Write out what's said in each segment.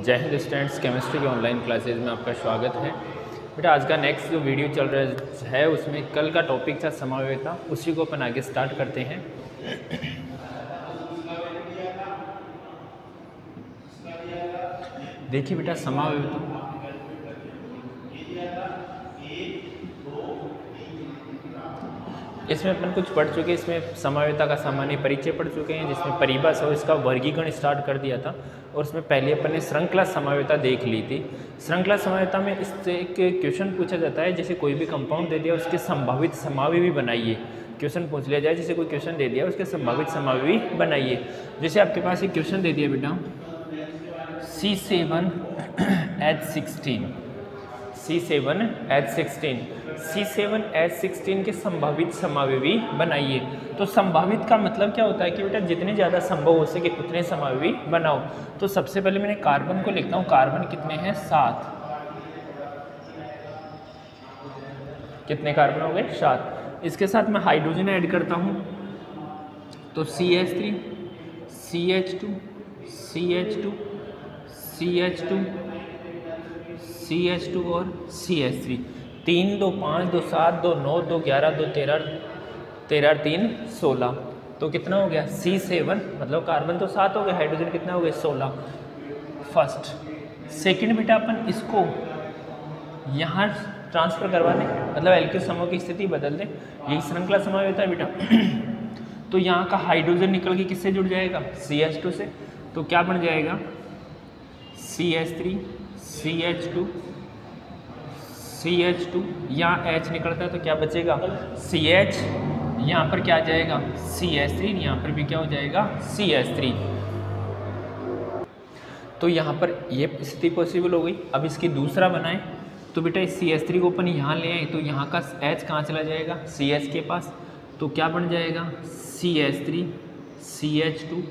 जय Hind students, chemistry के online classes में आपका स्वागत है। बेटा आज का नेक्स्ट जो वीडियो चल रहा है उसमें कल का टॉपिक था समावेयता, उसी को अपन आगे स्टार्ट करते हैं। देखिए बेटा समावेयता, इसमें अपन कुछ पढ़ चुके हैं। इसमें समावेयता का सामान्य परिचय पढ़ चुके हैं, जिसमें परिभाषा और इसका वर्गीकरण स्टार्ट कर दिया था। और उसमें पहले अपन ने श्रृंखला समावेयता देख ली थी। श्रृंखला समावेयता में इससे एक क्वेश्चन पूछा जाता है, जैसे कोई भी कंपाउंड दे दिया उसके संभावित समावयवी बनाइए। क्वेश्चन पूछ लिया जाए, जैसे कोई क्वेश्चन दे दिया उसके संभावित समावयवी बनाइए। जैसे आपके पास एक क्वेश्चन दे दिया बेटा C7H16 C7H16 के संभावित समावयवी बनाइए। तो संभावित का मतलब क्या होता है कि बेटा जितने ज़्यादा संभव हो सके उतने समावयवी बनाओ। तो सबसे पहले मैंने कार्बन को लिखता हूँ। कार्बन कितने हैं? 7। कितने कार्बन हो गए? 7। इसके साथ मैं हाइड्रोजन ऐड करता हूँ, तो CH3 CH2 CH2 CH2 CH2 और CH3। 3 2 5 2 7 2 9 2 11 2 13 13 3 16। तो कितना हो गया? C7 मतलब कार्बन तो 7 हो गया, हाइड्रोजन कितना हो गया? 16 फर्स्ट। सेकंड बेटा अपन इसको यहाँ ट्रांसफर करवा दें, मतलब एल्किल समूह की स्थिति बदल दें। यही श्रृंखला समावेयता है बेटा। तो यहाँ का हाइड्रोजन निकल के किससे जुड़ जाएगा? CH2 से। तो क्या बन जाएगा? CH3 CH2 CH2, यहाँ H निकलता है तो क्या बचेगा? CH, यहाँ पर क्या आ जाएगा? CH3, यहाँ पर भी क्या हो जाएगा? CH3। तो यहाँ पर ये स्थिति पॉसिबल हो गई। अब इसकी दूसरा बनाएं, तो बेटा इस CH3 को अपन यहाँ ले आए, तो यहाँ का H कहाँ चला जाएगा? CH के पास। तो क्या बन जाएगा? CH3 CH2,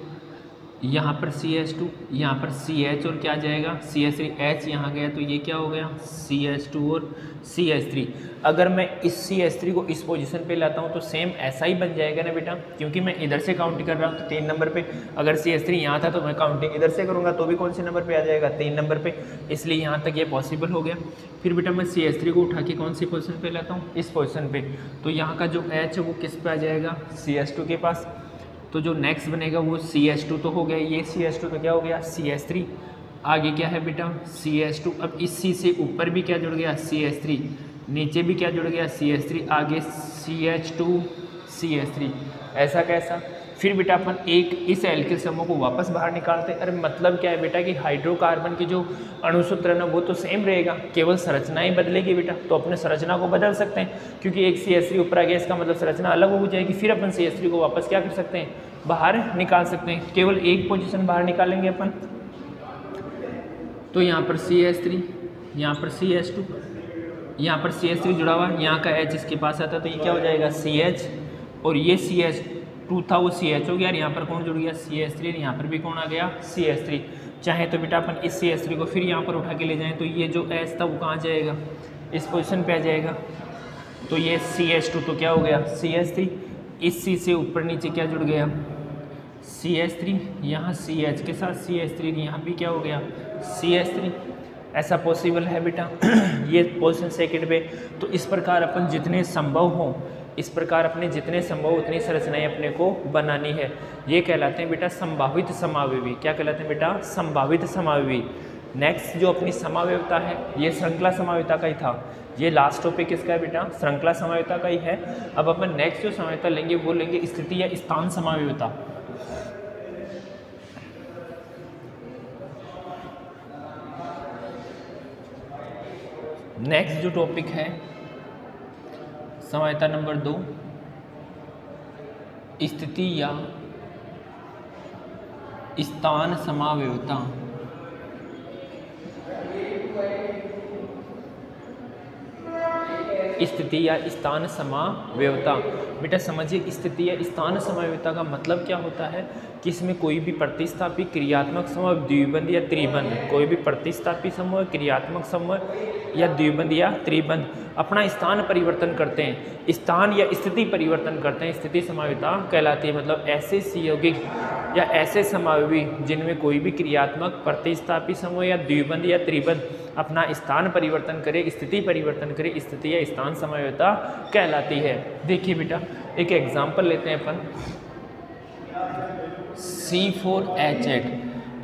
यहाँ पर CH2, यहाँ पर CH और क्या जाएगा? CH3। H यहाँ गया तो ये क्या हो गया? CH2 और CH3। अगर मैं इस CH3 को इस पोजीशन पे लाता हूँ तो सेम ऐसा ही बन जाएगा ना बेटा, क्योंकि मैं इधर से काउंट कर रहा हूँ तो 3 नंबर पे। अगर CH3 यहाँ था तो मैं काउंटिंग इधर से करूँगा तो भी कौन से नंबर पे आ जाएगा? 3 नंबर पे। इसलिए यहाँ तक ये पॉसिबल हो गया। फिर बेटा मैं CH3 को उठा के कौन सी पोजिशन पर लाता हूँ? इस पोजिशन पर। तो यहाँ का जो H है वो किस पे आ जाएगा? CH2 के पास। तो जो नेक्स्ट बनेगा वो CH2 तो हो गया, ये CH2 तो क्या हो गया? CH3। आगे क्या है बेटा? CH2। अब इस C से ऊपर भी क्या जुड़ गया? CH3। नीचे भी क्या जुड़ गया? CH3। आगे CH2 CH3। ऐसा कैसा? फिर बेटा अपन एक इस एल्किल समूह को वापस बाहर निकालते हैं। अरे मतलब क्या है बेटा कि हाइड्रोकार्बन की जो अणुसूत्र है ना वो तो सेम रहेगा, केवल संरचना ही बदलेगी बेटा। तो अपने संरचना को बदल सकते हैं, क्योंकि एक CH3 ऊपर आ गया, इसका मतलब संरचना अलग हो जाएगी। फिर अपन CH3 को वापस क्या कर सकते हैं? बाहर निकाल सकते हैं। केवल एक पोजिशन बाहर निकालेंगे अपन। तो यहाँ पर CH3, यहाँ पर CH2, यहाँ पर CH3 जुड़ा हुआ, यहाँ का H इसके पास आता है तो ये क्या हो जाएगा? CH। और ये CH2 था वो CH हो गया, और यहाँ पर कौन जुड़ गया? CH3। और यहाँ पर भी कौन आ गया? CH3। चाहे तो बेटा अपन इस CH3 को फिर यहाँ पर उठा के ले जाएं तो ये जो H था वो कहाँ जाएगा? इस पोजीशन पे आ जाएगा। तो ये CH2 तो क्या हो गया? CH3। इस C से ऊपर नीचे क्या जुड़ गया? CH3। यहाँ CH के साथ CH3, यहाँ भी क्या हो गया? CH3। ऐसा पॉसिबल है बेटा। ये पोजीशन सेकंड पे। तो इस प्रकार अपन जितने संभव हो, इस प्रकार अपने जितने संभव उतनी संरचनाएं अपने को बनानी है। ये कहलाते हैं बेटा संभावित समावयवी। क्या कहलाते हैं बेटा? संभावित समावयवी। नेक्स्ट जो अपनी समावयवता है ये श्रृंखला समावयवता का ही था। ये लास्ट टॉपिक किसका है बेटा? श्रृंखला समावयवता का ही है। अब अपन नेक्स्ट जो समावयवता लेंगे वो लेंगे स्थिति या स्थान समावयवता। नेक्स्ट जो टॉपिक है समावयवता नंबर 2, स्थिति या स्थान समावयवता। स्थिति या स्थान समावयवता। बेटा समझिए, स्थिति या स्थान समावयवता का मतलब क्या होता है कि इसमें कोई भी प्रतिस्थापी क्रियात्मक समूह द्विबंध या त्रिबंध, कोई भी प्रतिस्थापी समूह क्रियात्मक समूह या द्विबंध या त्रिबंध अपना स्थान परिवर्तन करते हैं, स्थान या स्थिति परिवर्तन करते हैं, स्थिति समावयवता कहलाती है। मतलब ऐसे संयोगिक या ऐसे समावयवी जिनमें कोई भी क्रियात्मक प्रतिस्थापी समूह या द्विबंध या त्रिबंध अपना स्थान परिवर्तन करे, स्थिति परिवर्तन करे, स्थिति या स्थान समावयवता कहलाती है। देखिए बेटा एक एग्जाम्पल लेते हैं अपन, C4H8,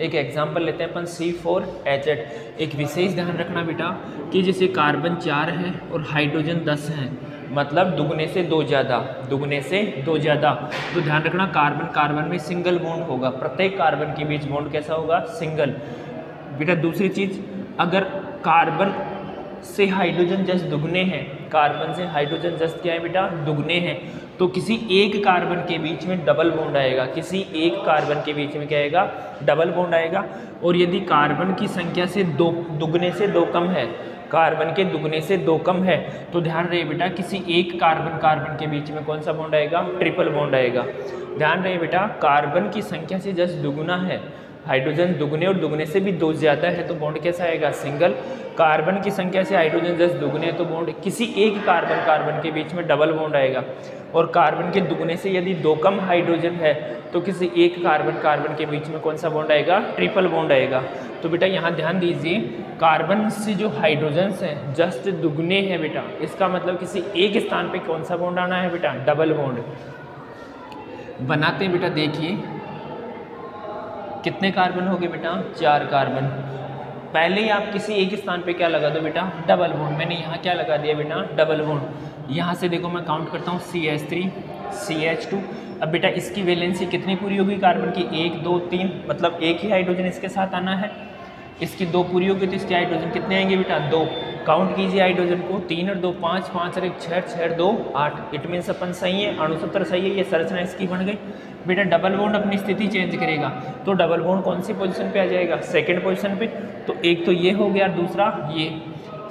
एक एग्जाम्पल लेते हैं अपन C4H8। एक विशेष ध्यान रखना बेटा कि जैसे कार्बन 4 है और हाइड्रोजन 10 है, मतलब दुगने से दो ज़्यादा, दुगने से दो ज़्यादा। तो ध्यान रखना कार्बन कार्बन में सिंगल बॉन्ड होगा, प्रत्येक कार्बन के बीच बॉन्ड कैसा होगा, सिंगल। बेटा दूसरी चीज़, अगर कार्बन से हाइड्रोजन जस्ट दुगने हैं, कार्बन से हाइड्रोजन जस्ट क्या है बेटा, दुगने हैं, तो किसी एक कार्बन के बीच में डबल बॉन्ड आएगा, किसी एक कार्बन के बीच में क्या आएगा, डबल बॉन्ड आएगा। और यदि कार्बन की संख्या से दुगने से दो कम है, कार्बन के दुगने से दो कम है, तो ध्यान रहे बेटा किसी एक कार्बन के बीच में कौन सा बॉन्ड आएगा, ट्रिपल बॉन्ड आएगा। ध्यान रहे बेटा कार्बन की संख्या से जस्ट दुगुना है, हाइड्रोजन दुगने और दुगने से भी दो ज़्यादा है, तो बॉन्ड कैसा आएगा, सिंगल। कार्बन की संख्या से हाइड्रोजन जस्ट दुगने, तो बॉन्ड किसी एक कार्बन के बीच में डबल बॉन्ड आएगा। और कार्बन के दुगने से यदि दो कम हाइड्रोजन है, तो किसी एक कार्बन के बीच में कौन सा बॉन्ड आएगा, ट्रिपल बॉन्ड आएगा। तो बेटा यहाँ ध्यान दीजिए, कार्बन से जो हाइड्रोजन हैं जस्ट दुगने हैं बेटा, इसका मतलब किसी एक स्थान पे कौन सा बॉन्ड आना है बेटा, डबल बॉन्ड बनाते हैं। बेटा देखिए कितने कार्बन हो गए बेटा, 4 कार्बन। पहले ही आप किसी एक स्थान पे क्या लगा दो बेटा, डबल बॉन्ड। मैंने यहाँ क्या लगा दिया बेटा, डबल बॉन्ड। यहाँ से देखो मैं काउंट करता हूँ, CH3 CH2। अब बेटा इसकी वैलेंसी कितनी पूरी होगी कार्बन की, 1 2 3, मतलब एक ही हाइड्रोजन इसके साथ आना है। इसकी 2 पूरी होगी तो इसके हाइड्रोजन कितने आएंगे बेटा, 2। काउंट कीजिए हाइड्रोजन को, 3 और 2 5, 5 और 1 6, 6 और 2 8। इट मीन्स अपन सही है, अणुसूत्र सही है, ये संरचना इसकी बन गई। बेटा डबल बॉन्ड अपनी स्थिति चेंज करेगा, तो डबल बॉन्ड कौन सी पोजीशन पे आ जाएगा, सेकंड पोजीशन पे। तो एक तो ये हो गया, दूसरा ये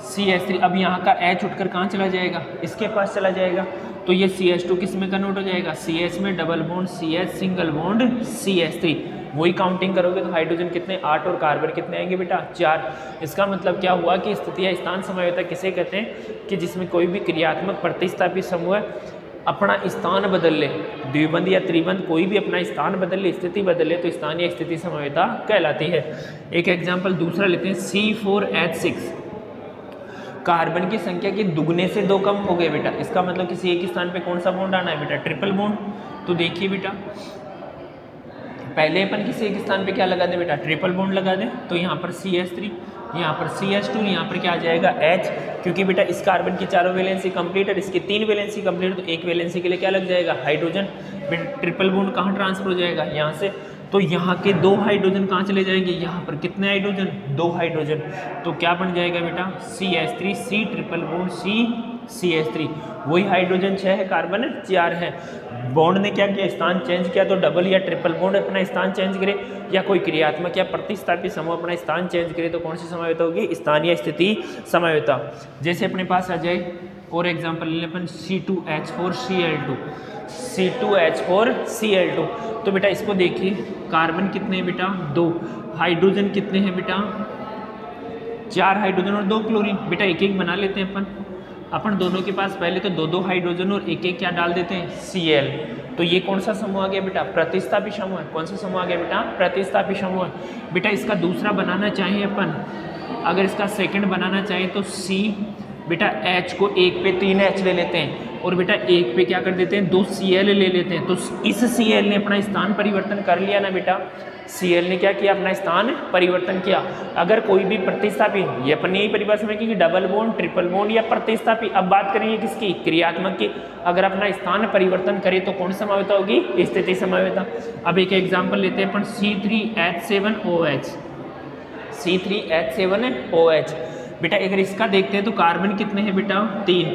CH3। अब यहाँ का H उठकर कहाँ चला जाएगा, इसके पास चला जाएगा, तो ये CH2 किस में कन्वर्ट हो जाएगा, CH में, double bond CH, single bond CH3। वही काउंटिंग करोगे तो हाइड्रोजन कितने, 8 और कार्बन कितने आएंगे बेटा, 4। इसका मतलब क्या हुआ कि स्थिति या स्थान समावयवता किसे कहते हैं कि जिसमें कोई भी क्रियात्मक प्रतिस्थापी समूह अपना स्थान बदल ले, द्विबंध या त्रिबंध कोई भी अपना स्थान बदल ले, स्थिति बदल ले, तो स्थान या स्थिति समावयवता कहलाती है। एक एग्जाम्पल दूसरा लेते हैं, C4H6। कार्बन की संख्या के दुगने से 2 कम हो गए बेटा, इसका मतलब किसी एक स्थान पे कौन सा बॉन्ड आना है बेटा, ट्रिपल बॉन्ड। तो देखिए बेटा पहले अपन किसी एक स्थान पे क्या लगा दें बेटा, ट्रिपल बॉन्ड लगा दें, तो यहाँ पर CH3, यहाँ पर CH2, यहाँ पर क्या आ जाएगा H, क्योंकि बेटा इस कार्बन की 4 वैलेंसी कंप्लीट और इसकी 3 वैलेंसी कंप्लीट, तो एक वैलेंसी के लिए क्या लग जाएगा, हाइड्रोजन। ट्रिपल बॉन्ड कहाँ ट्रांसफर हो जाएगा, यहाँ से, तो यहाँ के 2 हाइड्रोजन कहाँ चले जाएंगे, यहाँ पर कितने हाइड्रोजन, 2 हाइड्रोजन। तो क्या बन जाएगा बेटा, CH3 C triple bond CH3। वही हाइड्रोजन 6 है, कार्बन 4 है। बॉन्ड ने क्या किया, स्थान चेंज किया, तो डबल या ट्रिपल बॉन्ड अपना स्थान चेंज करे, या कोई क्रियात्मक या प्रतिस्थापी समूह अपना स्थान चेंज करे, तो कौन सी समावयवता होगी, स्थान या स्थिति समावयवता। जैसे अपने पास आ जाए और एग्जाम्पल ले अपन C2H4Cl2, C2H4Cl2। तो बेटा इसको देखिए, कार्बन कितने हैं बेटा, 2, हाइड्रोजन कितने हैं बेटा, 4 हाइड्रोजन और 2 क्लोरीन। बेटा एक एक बना लेते हैं अपन दोनों के पास पहले तो 2 हाइड्रोजन और एक एक क्या डाल देते हैं, Cl। तो ये कौन सा समूह आ गया बेटा, प्रतिस्थापी समूह है। कौन सा समूह आ गया बेटा, प्रतिस्थापी समूह है। बेटा इसका दूसरा बनाना चाहें अपन, अगर इसका सेकंड बनाना चाहें तो C, बेटा H को 1 पे 3 H ले लेते हैं, और बेटा 1 पे क्या कर देते हैं, 2 Cl ले लेते हैं। तो इस Cl ने अपना स्थान परिवर्तन कर लिया ना बेटा, Cl ने क्या किया, अपना स्थान परिवर्तन किया। अगर कोई भी प्रतिस्थापी, ये अपन यही परिभाषा में कि डबल बॉन्ड, ट्रिपल बॉन्ड या प्रतिस्थापी। अब बात करेंगे किसकी, क्रियात्मक की। अगर अपना स्थान परिवर्तन करे तो कौन समावयवता होगी, स्थिति समावयवता। अब एक एग्जाम्पल लेते हैं अपन, C3H7OH, C3H7OH। बेटा अगर इसका देखते हैं तो कार्बन कितने हैं बेटा, 3।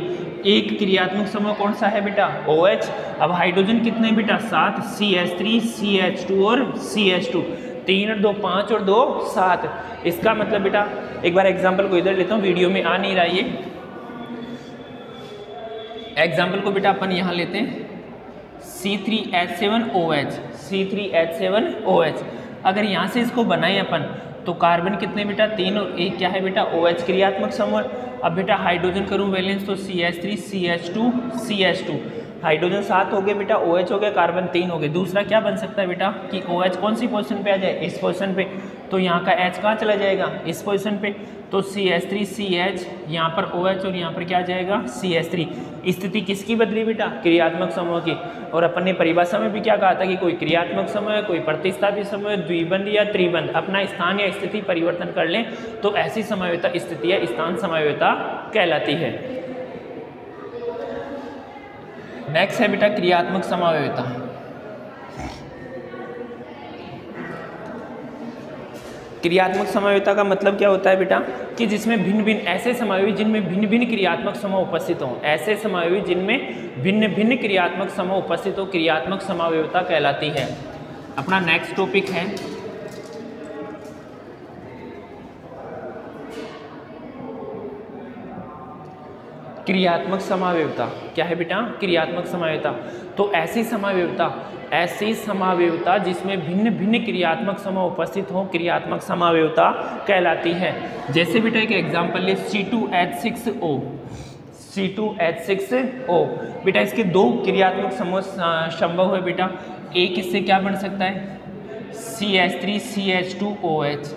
एक क्रियात्मक समूह कौन सा है बेटा, OH। अब हाइड्रोजन कितने हैं बेटा, 7, CH3 CH2 और CH2। 3 और 2 5 और 2 7। इसका मतलब बेटा एक बार एग्जाम्पल को इधर लेता हूँ, वीडियो में आ नहीं रहा ये। एग्जाम्पल को बेटा अपन यहाँ लेते हैं C3H7OH, C3H7OH। अगर यहाँ से इसको बनाए अपन तो कार्बन कितने बेटा 3 और एक क्या है बेटा OH क्रियात्मक समूह। अब बेटा हाइड्रोजन करूँ वैलेंस तो CH3 CH2 CH2, हाइड्रोजन 7 हो गए बेटा, OH हो गया, कार्बन 3 हो गए। दूसरा क्या बन सकता है बेटा कि OH कौन सी पोजीशन पे आ जाए, इस पोजीशन पे, तो यहाँ का H कहाँ चला जाएगा, इस पोजीशन पे, तो CH3 CH, यहाँ पर OH और यहाँ पर क्या आ जाएगा CH3। स्थिति किसकी बदली बेटा, क्रियात्मक समूह की। और अपन ने परिभाषा में भी क्या कहा था कि कोई क्रियात्मक समूह है, कोई प्रतिस्थापित समूह है, द्विबंध या त्रिबंध, अपना स्थान या स्थिति परिवर्तन कर लें तो ऐसी समवायता स्थिति या स्थान समवायता कहलाती है। नेक्स्ट है बेटा क्रियात्मक समवायता। क्रियात्मक समवायता का मतलब क्या होता है बेटा कि जिसमें भिन्न भिन्न ऐसे समवायु जिनमें भिन्न भिन्न क्रियात्मक समूह उपस्थित हों, ऐसे समवायु जिनमें भिन्न भिन्न क्रियात्मक समूह उपस्थित हो, क्रियात्मक समवायता कहलाती है। अपना नेक्स्ट टॉपिक है क्रियात्मक समवायता। क्या है बेटा, क्रियात्मक समवायता। तो ऐसी समवायता जिसमें भिन्न भिन्न क्रियात्मक समूह उपस्थित हो, क्रियात्मक समवायता कहलाती है। जैसे बेटा एक एग्जांपल ले C2H6O, C2H6O बेटा, इसके दो क्रियात्मक समूह संभव है बेटा। एक इससे क्या बन सकता है CH3CH2OH,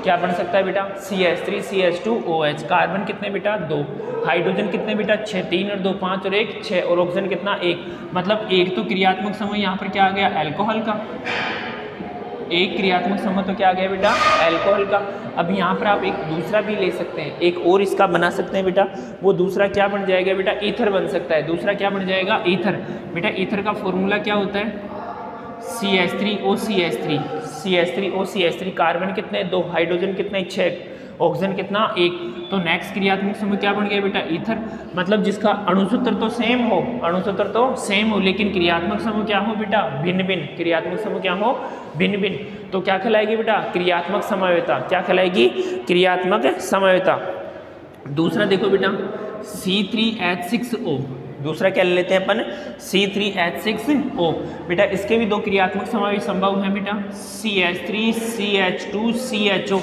क्या बन सकता है बेटा CH3CH2OH। कार्बन कितने बेटा 2, हाइड्रोजन कितने बेटा 6, 3 और 2 5 और 1 6, और ऑक्सीजन कितना 1। मतलब एक तो क्रियात्मक समूह यहाँ पर क्या आ गया अल्कोहल का, एक क्रियात्मक समूह तो क्या आ गया बेटा अल्कोहल का। अब यहाँ पर आप एक दूसरा भी ले सकते हैं, एक और इसका बना सकते हैं बेटा। वो दूसरा क्या बन जाएगा बेटा ईथर बन सकता है। दूसरा क्या बन जाएगा ईथर। बेटा ईथर का फॉर्मूला क्या होता है CH3OCH3, CH3OCH3। कार्बन कितने 2, हाइड्रोजन कितने 6, ऑक्सीजन कितना 1। तो नेक्स्ट क्रियात्मक समूह क्या बन गया बेटा ईथर। मतलब जिसका अणुसूत्र तो सेम हो, अणुसूत्र तो सेम हो, लेकिन क्रियात्मक समूह क्या हो बेटा भिन्न भिन्न, क्रियात्मक समूह क्या हो भिन्न भिन्न। तो क्या कहलाएगी बेटा क्रियात्मक समवायता, क्या कहलाएगी क्रियात्मक समवायता। दूसरा देखो बेटा C3H6O, दूसरा क्या ले लेते हैं अपन C3H6O। बेटा इसके भी दो क्रियात्मक समवाय संभव है बेटा CH3CH2CHO,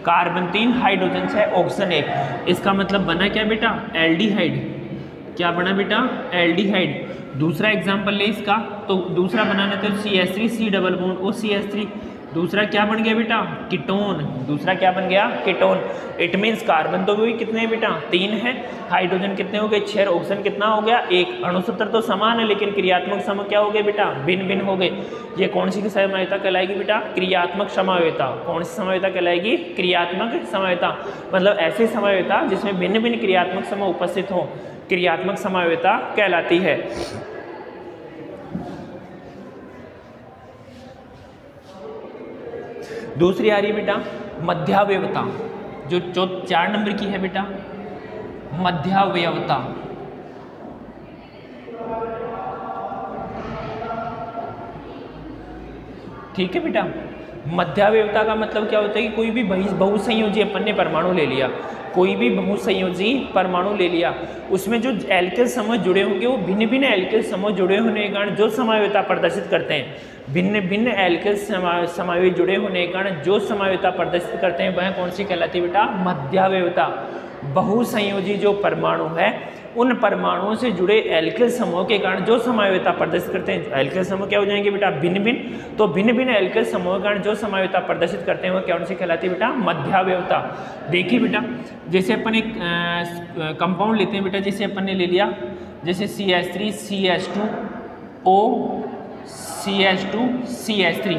कार्बन 3, हाइड्रोजन 6, ऑक्सीजन 1। इसका मतलब बना क्या बेटा एल्डिहाइड। क्या बना बेटा एल्डिहाइड। दूसरा एग्जांपल ले इसका, तो दूसरा बनाना तो CH3C+OCH3। दूसरा क्या बन गया बेटा कीटोन। दूसरा क्या बन गया कीटोन। इट मीन्स कार्बन तो भी कितने बेटा 3 है, हाइड्रोजन कितने हो गए 6, ऑक्सीजन कितना हो गया 1। अणुसूत्र तो समान है लेकिन क्रियात्मक समूह क्या हो गए बेटा भिन्न भिन्न हो गए। ये कौन सी समवायता कहलाएगी बेटा क्रियात्मक समवायता। कौन सी समवायता कहलाएगी क्रियात्मक समवायता। मतलब ऐसी समवायता जिसमें भिन्न भिन्न क्रियात्मक समूह उपस्थित हो, क्रियात्मक समवायता कहलाती है। दूसरी आ रही है बेटा मध्यावयवता, जो 4 नंबर की है बेटा मध्यावयवता। ठीक है बेटा। मध्यावयवता का मतलब क्या होता है कि कोई भी बहुसंयोजी अपन ने परमाणु ले लिया, कोई भी बहुसंयोजी परमाणु ले लिया, उसमें जो एल्केल समूह जुड़े होंगे वो भिन्न भिन्न एल्केल समूह जुड़े होने के कारण जो समवायता प्रदर्शित करते हैं, भिन्न भिन्न एल्केल समवाय जुड़े होने के कारण जो समवायता प्रदर्शित करते हैं वह कौन सी कहलाती है बेटा मध्यावयवता। बहुसंयोजी जो परमाणु है उन परमाणुओं से जुड़े एल्केल समूह के कारण जो समवायता प्रदर्शित करते हैं, एल्केल समूह क्या हो जाएंगे बेटा भिन्न भिन्न। तो भिन्न भिन्न एल्केल समूह के कारण जो समवायता प्रदर्शित करते हैं वह कौन सी कहलाती है बेटा मध्यावयवता। देखिए बेटा जैसे अपन एक कंपाउंड लेते हैं बेटा, जैसे अपन ने ले लिया जैसे CH3CH2O CH2CH3,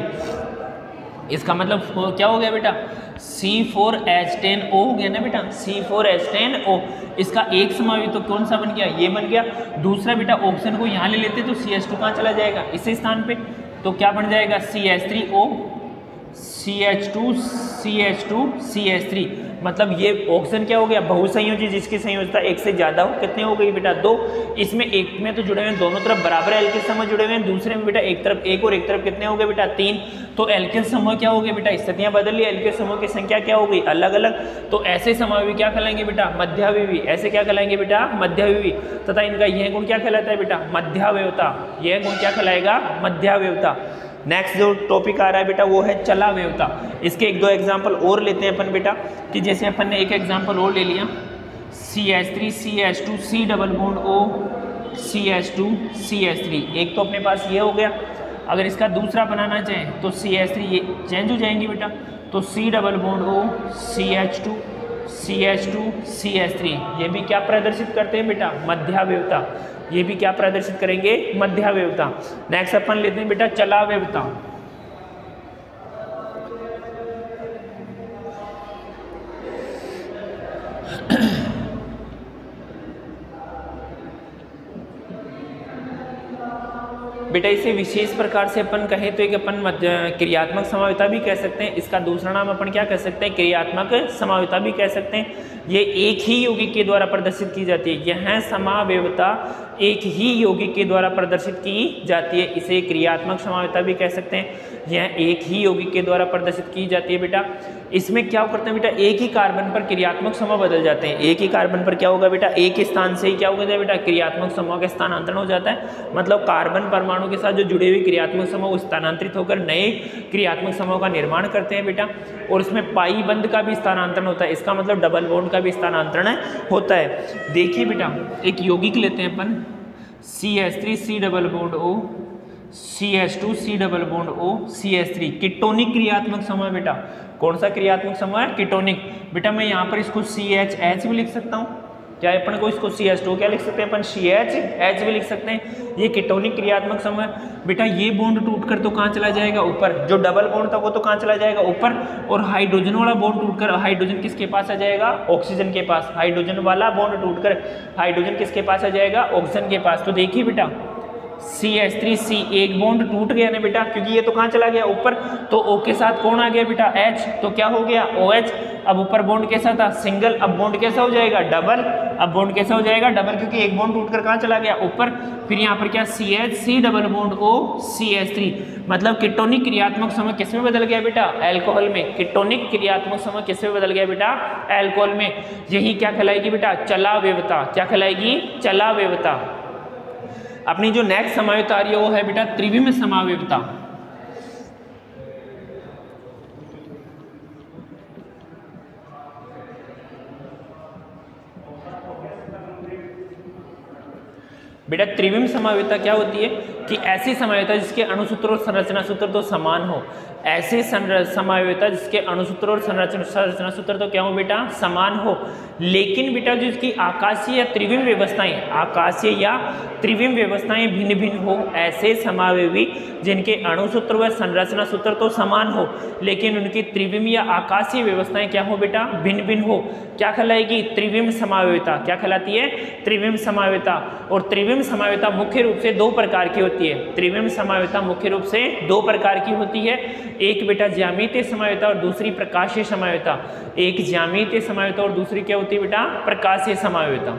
इसका मतलब क्या हो गया बेटा C4H10O हो गया ना बेटा C4H10O। इसका एक समवाय तो कौन सा बन गया ये बन गया। दूसरा बेटा ऑक्सीजन को यहाँ ले लेते तो CH2 कहाँ चला जाएगा इसी स्थान पे, तो क्या बन जाएगा CH3O CH2 CH2 CH3, मतलब ये ऑक्सीजन क्या हो गया, बहुसंयोजी जिसकी संयोजकता एक से ज्यादा हो, कितने हो गई बेटा 2। इसमें एक में तो जुड़े हुए हैं दोनों तरफ बराबर एल्किल समूह जुड़े हुए हैं, दूसरे में बेटा एक तरफ एक और एक तरफ कितने हो गए बेटा 3। तो एल्किल समूह क्या हो गए बेटा, स्थितियां बदल ली, एल्किल समूह की संख्या क्या हो गई अलग अलग। तो ऐसे समूह क्या कहलाएंगे बेटा मध्यावयवी, ऐसे क्या कहलाएंगे बेटा मध्यावयवी, तथा इनका यह गुण क्या कहलाता है बेटा मध्यावयवता, यह गुण क्या कहलाएगा मध्यावयवता। नेक्स्ट जो टॉपिक आ रहा है बेटा वो है चलावयवता। इसके एक दो एग्जांपल और लेते हैं अपन बेटा, कि जैसे अपन ने एक एग्जांपल और ले लिया CH3 CH2 C double bond O CH2 CH3, एक तो अपने पास ये हो गया। अगर इसका दूसरा बनाना चाहें तो CH3 ये चेंज हो जाएंगी बेटा, तो C double bond O CH2 CH2 CH3, ये भी क्या प्रदर्शित करते हैं बेटा मध्यावयवता, ये भी क्या प्रदर्शित करेंगे मध्यावयवता। नेक्स्ट अपन लेते हैं बेटा चलावयवता। बेटा इसे विशेष प्रकार से अपन कहें तो एक अपन क्रियात्मक समावयवता भी कह सकते हैं, इसका दूसरा नाम अपन क्या कह सकते हैं क्रियात्मक समावयवता भी कह सकते हैं। ये एक ही यौगिक के द्वारा प्रदर्शित की जाती है, यह समावयवता एक ही यौगिक के द्वारा प्रदर्शित की जाती है, इसे क्रियात्मक समावयवता भी कह सकते हैं। यह एक ही यौगिक के द्वारा प्रदर्शित की जाती है बेटा। इसमें क्या करते हैं बेटा, एक ही कार्बन पर क्रियात्मक समूह बदल जाते हैं, एक ही कार्बन पर क्या होगा बेटा, एक स्थान से ही क्या होगा बेटा क्रियात्मक समूह का स्थानांतरण हो जाता है। मतलब कार्बन परमाणु के साथ जो जुड़े हुए क्रियात्मक समूह स्थानांतरित होकर नए क्रियात्मक समूह का निर्माण करते हैं बेटा। और इसमें पाई बंध का भी स्थानांतरण होता है, इसका मतलब डबल बॉन्ड का भी स्थानांतरण होता है। देखिए बेटा एक यौगिक लेते हैं अपन CH3 C double bond O CH2 C double bond O CH3, ketonic क्रियात्मक समूह बेटा। कौन सा क्रियात्मक समूह है कीटोनिक। बेटा मैं यहाँ पर इसको CHH भी लिख सकता हूँ, क्या अपन को इसको CH2 क्या लिख सकते हैं अपन CHH भी लिख सकते हैं। ये कीटोनिक क्रियात्मक समूह है बेटा। ये बॉन्ड टूटकर तो कहाँ चला जाएगा ऊपर, जो डबल बॉन्ड था वो तो कहाँ चला जाएगा ऊपर, और हाइड्रोजन वाला बॉन्ड टूटकर हाइड्रोजन किसके पास आ जाएगा ऑक्सीजन के पास, हाइड्रोजन वाला बॉन्ड टूटकर हाइड्रोजन किसके पास आ जाएगा ऑक्सीजन के पास। तो देखिए बेटा CH3C एक बॉन्ड टूट गया ना बेटा, क्योंकि ये तो कहाँ चला गया ऊपर, तो O के साथ कौन आ गया बेटा H, तो क्या हो गया OH। अब ऊपर बॉन्ड कैसा था सिंगल, अब बॉन्ड कैसा हो जाएगा डबल, अब बॉन्ड कैसा हो जाएगा डबल, क्योंकि एक बॉन्ड टूटकर कहाँ चला गया ऊपर। फिर यहाँ पर क्या CH double bond O CH3, मतलब कीटोनिक क्रियात्मक समूह किस में बदल गया बेटा अल्कोहल में। कीटोनिक क्रियात्मक समूह किस में बदल गया बेटा अल्कोहल में। यही क्या कहलाएगी बेटा चलावयवता, क्या कहलाएगी चलावयवता। अपनी जो नेक्स्ट समावयवता आ रही है वो है बेटा त्रिविम समावयवता। बेटा त्रिविम समावयवता क्या होती है कि ऐसी समावयवता जिसके अणुसूत्र और संरचना सूत्र तो समान हो, ऐसी समावयवता जिसके अणुसूत्र और संरचना सूत्र तो क्या हो बेटा समान हो, लेकिन बेटा जो इसकी आकाशीय या त्रिविम व्यवस्थाएं, आकाशीय या त्रिविम व्यवस्थाएं भिन्न भिन्न हो, ऐसे समावयवी जिनके अणुसूत्र व संरचना सूत्र तो समान हो लेकिन उनकी त्रिविम या आकाशीय व्यवस्थाएं क्या हो बेटा भिन्न भिन्न हो, क्या कहलाएगी त्रिविम समावयवता। क्या कहलाती है त्रिविम समावयवता। और त्रिविम समावयवता मुख्य रूप से दो प्रकार की होती है। त्रिविम समावयवता मुख्य रूप से दो प्रकार की होती है, एक बेटा ज्यामितीय समावयवता और दूसरी प्रकाशीय समावयवता। एक ज्यामितीय समावयवता और दूसरी क्या होती है बेटा प्रकाशीय समावयवता।